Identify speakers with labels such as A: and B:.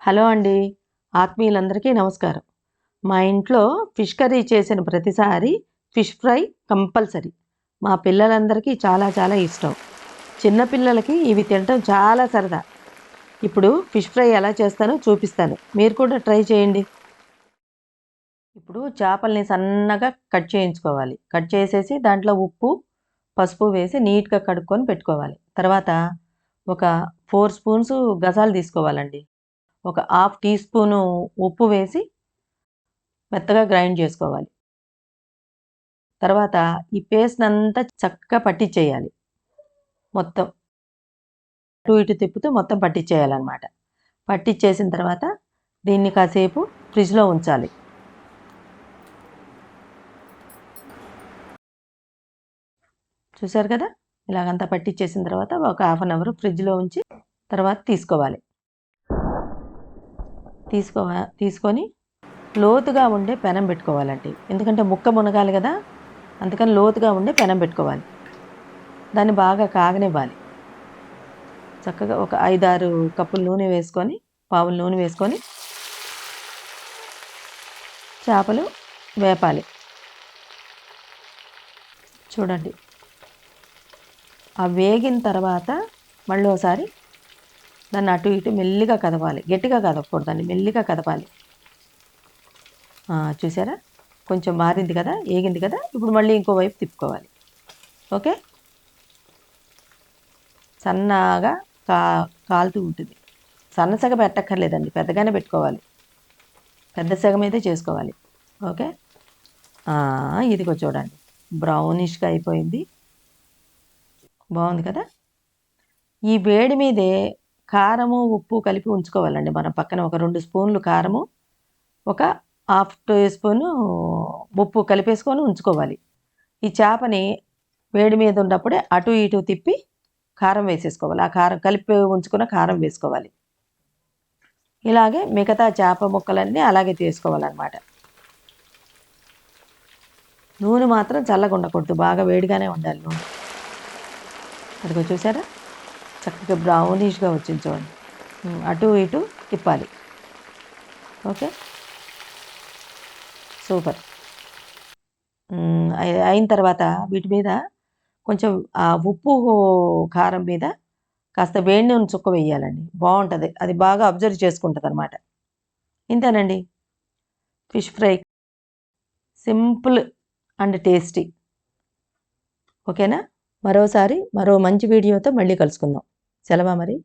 A: Hello అండి. ఆత్మీయులందరికీ నమస్కారం. మా ఇంట్లో ఫిష్ కర్రీ చేసిన ప్రతిసారి ఫిష్ ఫ్రై కంపల్సరీ. మా పిల్లలందరికీ చాలా చాలా ఇష్టం. చిన్న పిల్లలకి ఇవి తినటం చాలా సరదా. ఇప్పుడు ఫిష్ ఫ్రై ఎలా చేస్తానో చూపిస్తాను. మీరు కూడా ట్రై చేయండి. ఇప్పుడు చేపల్ని సన్నగా కట్ చేయించుకోవాలి. కట్ చేసేసి దాంట్లో ఉప్పు, పసుపు వేసి నీట్‌గా కడుక్కొని పెట్టుకోవాలి. తర్వాత ఒక 4 స్పూన్స్ గసాలు తీసుకోవాలండి. ఒక హాఫ్ టీ స్పూను ఉప్పు వేసి మెత్తగా గ్రైండ్ చేసుకోవాలి. తర్వాత ఈ పేస్ట్‌నంతా చక్కగా పట్టించేయాలి. మొత్తం అటు ఇటు తిప్పుతూ మొత్తం పట్టించేయాలనమాట. పట్టించేసిన తర్వాత దీన్ని కాసేపు ఫ్రిడ్జ్‌లో ఉంచాలి. చూసారు కదా! ఇలాగంతా పట్టించేసిన తర్వాత ఒక హాఫ్ అన్ అవర్ ఫ్రిడ్జ్‌లో ఉంచి తర్వాత తీసుకోవాలి. తీసుకొని లోతుగా ఉండే పెనం పెట్టుకోవాలండి. ఎందుకంటే ముక్క మునగాలి కదా! అందుకని లోతుగా ఉండే పెనం పెట్టుకోవాలి. దాన్ని బాగా కాగనివ్వాలి. చక్కగా ఒక 5, 6 కప్పులు నూనె వేసుకొని, పావుల నూనె వేసుకొని చేపలు వేపాలి. చూడండి. ఆ వేగిన తర్వాత మళ్ళీ ఒకసారి దాన్ని అటు ఇటు మెల్లిగా కదపాలి. గట్టిగా కదపకూడదండి. మెల్లిగా కదపాలి. చూసారా? కొంచెం మారింది కదా! ఏగింది కదా! ఇప్పుడు మళ్ళీ ఇంకో వైపు తిప్పుకోవాలి. ఓకే. సన్నగా కాలుతూ ఉంటుంది. సన్న సెగ పెట్టక్కర్లేదండి. పెద్దగానే పెట్టుకోవాలి. పెద్ద సెగ మీదే చేసుకోవాలి. ఓకే. ఇదిగో చూడండి. బ్రౌనిష్‌గా అయిపోయింది. బాగుంది కదా! ఈ వేడి మీదే కారము, ఉప్పు కలిపి ఉంచుకోవాలండి. మనం పక్కన ఒక 2 స్పూన్లు కారము, ఒక హాఫ్ టీ స్పూను ఉప్పు కలిపేసుకొని ఉంచుకోవాలి. ఈ చేపని వేడి మీద ఉన్నప్పుడే అటు ఇటు తిప్పి కారం వేసేసుకోవాలి. ఆ కారం కలిపి ఉంచుకున్న కారం వేసుకోవాలి. ఇలాగే మిగతా చేప ముక్కలన్నీ అలాగే చేసుకోవాలన్నమాట. నూనె మాత్రం చల్లగా ఉండకూడదు. బాగా వేడిగానే ఉండాలి నూనె. అదిగో చూసారా? చక్కగా బ్రౌనిష్‌గా వచ్చింది చూడండి. అటు ఇటు తిప్పాలి. ఓకే. సూపర్. అయిన తర్వాత వీటి మీద కొంచెం ఉప్పు, కారం మీద కాస్త వేడి నూనె చుక్క వేయాలండి. బావుంటది. అది బాగా అబ్జర్వ్ చేసుకుంటదనమాట. ఇంతేనండి. Fish fry simple and tasty. ఓకేనా? మరో మంచి వీడియోతో మళ్ళీ కలుసుకుందాం. సెలవా మరి?